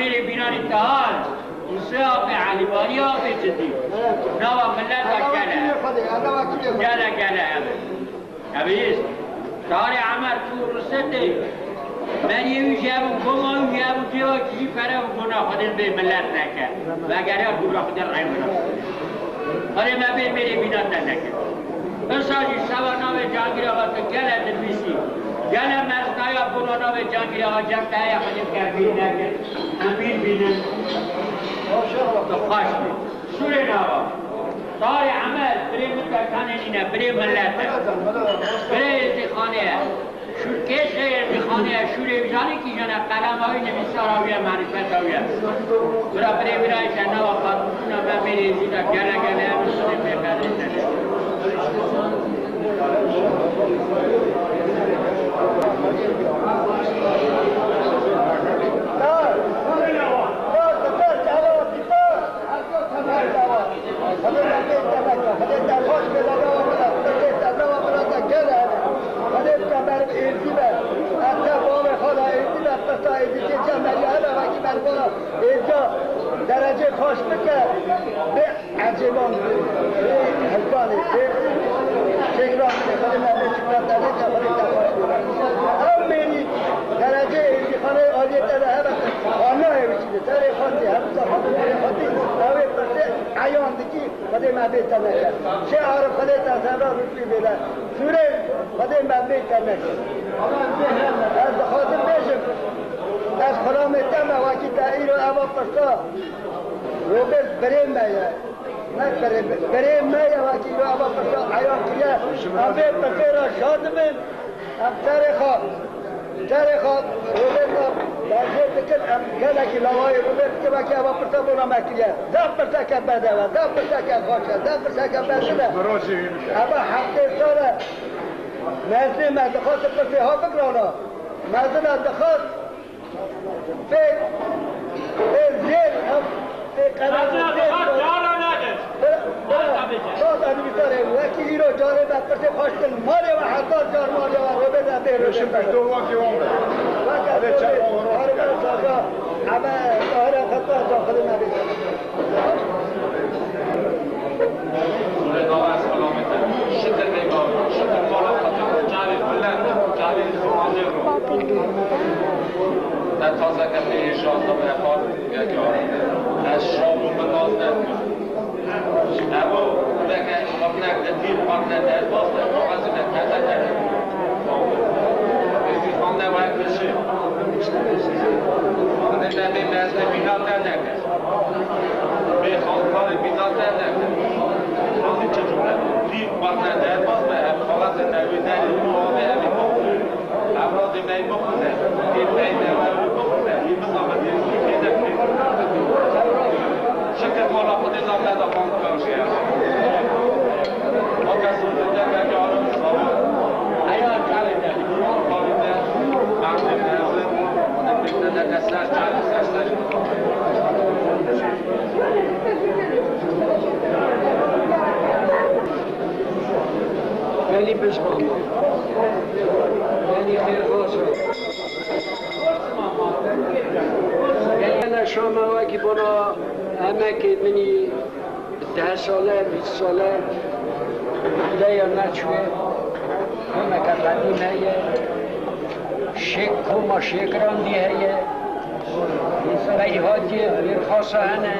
میره بیران اتحال سیاب علیبانی آبی جدی نوا ملت گله اویست شهر عمر تو رسده من یه جابو گما و جابو دیو کی فرا گناه خود به ملت نکرد و اگر یا گناه خود رای منه آره من به میری بینات نکرد بسازی سوا نام جانگیر آقا تو گله دنویسی گله مزنایا گناه نام جانگیر آقا جب تایی خودم کردی نکرد امیر بینه تو خوش بید سوره نوا شهر عمل بری مدرکانه اینه بری ملت بری اتخانه کش میخوانه شوره ویژانی که جانه قلم های نویسار آویه معرفت آویه برا برای جنه و خاتمون و میری زیده گله همه سونه بقدر زنه درجه خوش بکر به عجبان به حلقانی به شکران خود مرده شکران درده که خود درخواست بودن هم میری درجه خانه آلیه داده همه خانه بچیده سر خواندی همسا خواندی اوه پرده عیان دکی خود مرده تنکر چه عارف خود تصورا روشی بیده سوره خود مرده تنکر از بخاطر بیشم از خرام تم واکی تاییر و اما پرسا روبرت بریم میاد نه بریم میاد واکی رو اما پرسا عیان کیا آبه پرسه را شاد من ام تر خواب روبرت درجه بکن ام گله کی لوای روبرت که واکی اما پرسا بونا مکریه ده پرسا که بده و ده پرسا که خوشه ده پرسا که بده اما هفته ساله مزنی مدخواست پرسه ها بگرانا مزنی دخواست فکر زیر هم وکی رو جاره بپرسه خوشتن ماله و حقا جار ماله و رو بده بیروشن دو واقعی عمره همه ظاهر خطا داخل نبید سوره نام از کلامت شد نگاه شد بالا خطا جاری بلند جاری زمانه رو در تازه کمی شاهد و بخار از شام و بناز نکنید اما بگه مبنک دیر مبنک در باز در مغازی نکنه در ازی خانده باید بشه خانده در به مزد بینات در نکن به خانکار بینات در نکن خانده چجوره دیر مبنک در باز به خواهد نوی در مواقع همی بخونه افراد می بخونه این می نوی بخونه این بزامت این سوکی نکنید شکر بالا خود نام ندا خواند کنشی هست ما کسون زنده که آرام سابق ایان کاری داری کاری در مردم نرزه خود فکر در دستر جایی سرستر یعنی بشمام یعنی خیر خواسته یعنی شما وکی بنا همه که منی 10 ساله 20 ساله بوده یا نچوه همه که قدیم هیه شک و ما شکراندی هیه بیهاتی برخواسته هنه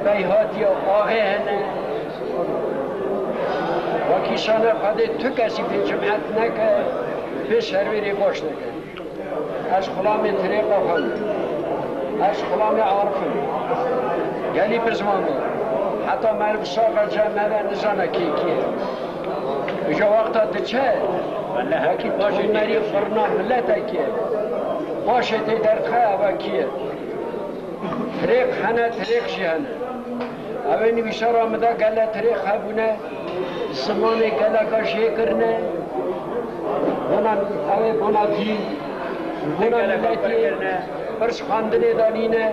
بیهاتی آه هنه وکیشانه خواهد تو کسی به جمعت نکه به سروری باش نکه از خلام طریق خواهد از خلام عارفه یعنی بزمانه حتی مرد ساقا جمعه نزانه کی کیه اجا وقتا دچه هکی باشه مری فرنا ملت کیه باشه تی در خواه و کیه طریق هنه طریق شهنه اوه نویسار آمده گله طریق هبونه زمان گله کاشی کرنه بنان اوه بناتی بنان ملتی برس خواندنه دانینه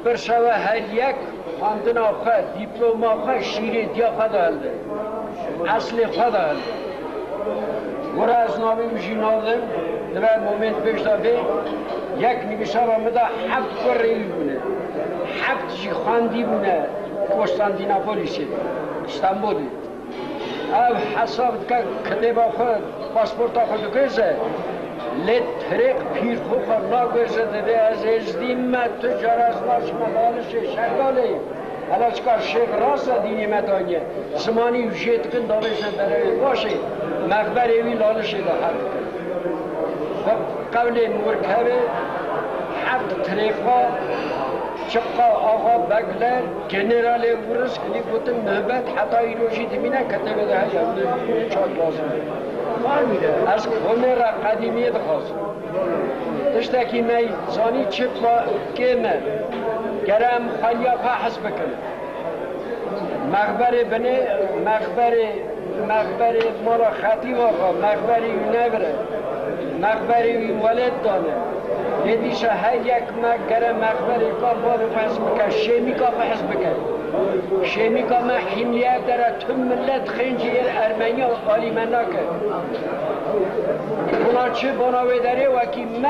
برس اوه هر یک خواندن آخه دیپلوم آخه شیره دیا خدا هلده اصل خدا هلده برا از نامی مجین آدم در مومنت بشتابه یک نویسار آمده 7 قره‌ای بونه 7 جی خواندی بونه قسطنطینیپولیسی استانبولی او حساب کتاب خود پاسپورت خود گرزه لطرق پیر خوب ناگرزه ده از ازدیم تجار از ناش مدالشه شکاله حالا چکار شیخ راست دینی مدانیه زمانی وجید کن داوشن برای باشه مقبر اوی لالشه ده حد قبل مرکبه 7 طریقا چقا آقا بگلر جنرال ورس کلی بودن نوبت حتی ایروشی دمینه کتبه ده یا چاک لازمه از کنه را قدیمی دخواست تشتکی می زانی چپا کمه گرم خلیافه حسب کنه مقبره بنه مقبره مالا خطیب آقا مقبره یو نبره مقبره یو ولد دانه دیدیشه هر یک مقبره مقبره کار بارو فحص بکن شیمیکا فحص بکن شیمیکا ما حملیت داره تو ملت خینجیر ارمنیا آلیمنا کرد اونا چه بناوی داره وکی ما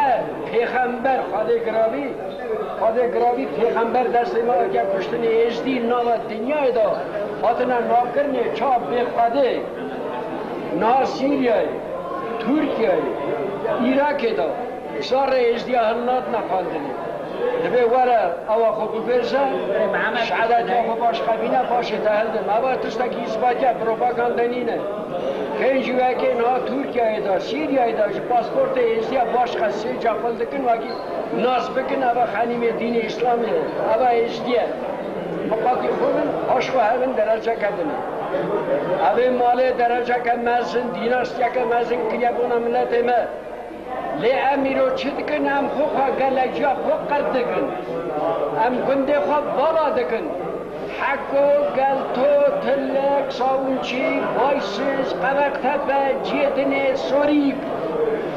پیغمبر خاده گراوی پیغمبر دست ما اگر پشتن ازدی نام دنیای دا خاطنا ناکرنه چا بخواده نا سیریای ترکیای عراق دا سار ازدی هنات نخواندنه دبی وره اوا خود برزن شهادت خود باش خبینه باشه تهلده ما تشتکی اثباتیه پروپاگاندنینه خیلی وقتی نه ترکیه دا سیریه دا پاسپورت ازدیا باش خاصی جاپل دکن وقتی ناز بکن اوا خانم دین اسلامی اوا ازدیا مقاطی خودن آشوا هرون درجه کردنه اوی مال درجه که مزن دیناستیا که مزن کلیابونا ملت ما لی امیرو چی دکن هم خوخا گلجا خوخ کرد دکن هم گنده خواه بالا دکن حکو گلتو تلک ساونچی بایسز قوق تپه جیدن سوریب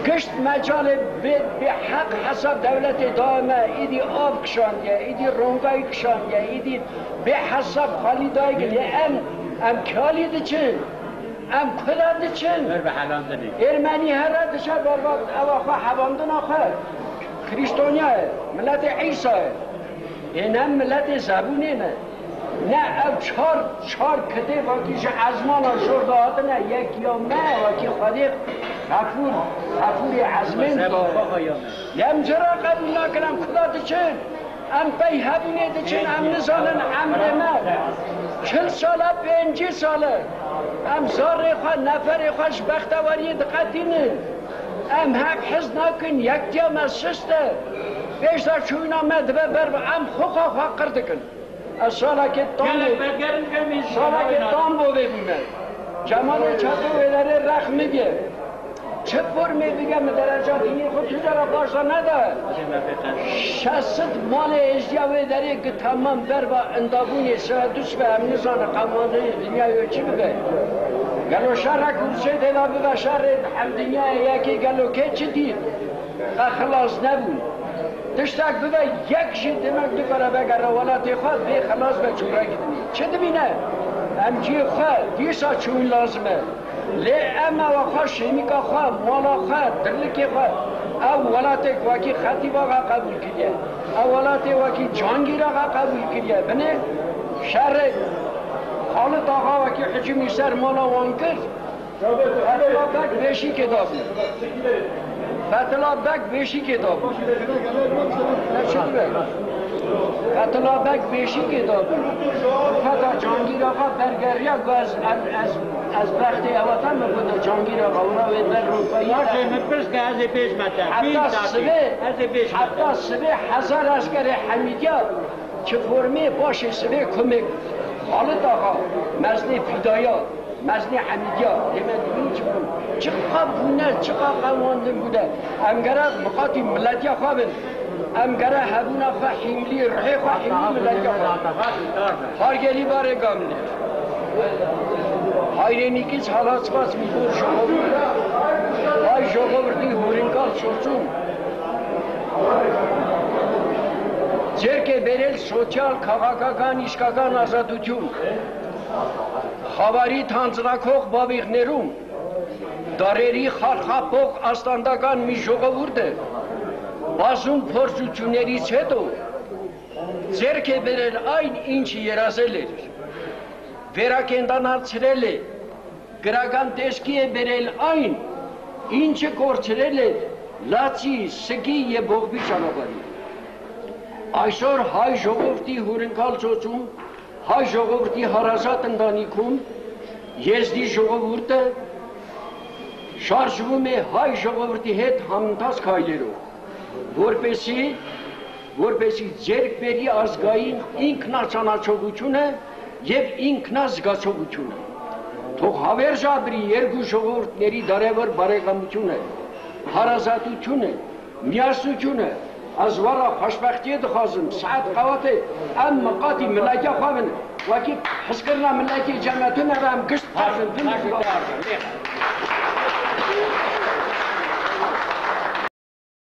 گشت مجال به حق حساب دولت دائمه ایدی آب کشانده ایدی رونگای کشانده ایدی به حساب خالی دایگل ام کالی دچن ام کلا دچن ارمنی هر دچه بابا اواخا حواندن آخر کریستونیا ملت عیسی اینم ملت زبونه نه او چهار کده واکیش ازمان آشورده هاته نه یک یا نه واکی خالی غفوری عزمین یم جرا قبول نکنم کلا دچن ام پی هبونه دچن ام نزانن عمر من 40 ساله 50 ساله ام زار خواه نفر خوش بختواری دقتینه ام حق حز نکن یک دیام از شسته بیشتر چون آمد ببر ام خواه خواه کردکن از ساله که تام بوده بیمه جمال چطور اداره رخ میگه چه فرمی بگم درجات این خود چجا باشا نده 60 مال اجیاوی داره که تمام بر با اندابونی سردوس به امنیزان قمانده دنیای چی بگه گلو شهر کرسه دیلا بگه شهر هم دنیا یکی گلو که چی دید خلاص نبود تشتاک بگه یک شید دمک دکاره بگه روالات خود به خلاص به چورا گیدنی چه دبینه امجی خود دیسا چون لازمه لی اما وخوا شیمیکا خواه مالا خواه درلکی خواه او ولات واکی خطیب آقا قبول کریه او ولات واکی جانگیر آقا قبول کریه بنه شهر حالت آقا واکی حجمی سر مالا وان کرد فتلا بک بیشی کتاب فتلا بک بیشی کتاب فتلا بک بیشی کتاب فتا جانگیر آقا برگریه از وقتی اواتم بوده جانگیر آقا اونا وید بر روپایی حتی سبه 1000 اسکر حمیدیه چه فرمه باشه سبه کمک حالت آقا مزنی فیدایا مزنی حمیدیه دیمه چه بود چقدر بونه چقدر قواندن بوده امگره مقاطی ملتی خوابن امگره هبونه خواه حیملی روحی خواه حیملی ملتی خواه هارگلی باره گامنه Hayreni ki halas bas mi dur şoğur. Ay şoğur di hurinkal şoçun. Cerke berel sosyal քաղաքական իսկական ազատություն. Խավարի թանձրակող բավիղներում դարերի խարխափող աստանդական մի ժողովուրդ է, բազում փորձություններից հետո ձեռք է բերել այն, ինչը երազել էր, վերակենդանացրել է, գրական տեսքի է բերել այն, ինչը կորցրել է լացի, սգի և բողբի ճանապարհին։ Այսօր հայ ժողովրդի հյուրընկալ ծոցում, հայ ժողովրդի հարազատ ընտանիքում եզդի ժողովուրդը շարժվում է հայ ժողովրդի հետ համընթաց քայլերով, որպեսզի ձեռք բերի ազգային ինքնաճանաչողությունը և ինքնազգացողությունը։ Թող հավերժ ապրի երկու ժողովուրդների դարևոր բարեկամությունը, հարազատությունը, միասնությունը, ազվարա խաշբախտի դխազım, saat qavatı, am maqati millaki xavın, vakit hıskırna millaki cemiyetine ve am kışt tarzın,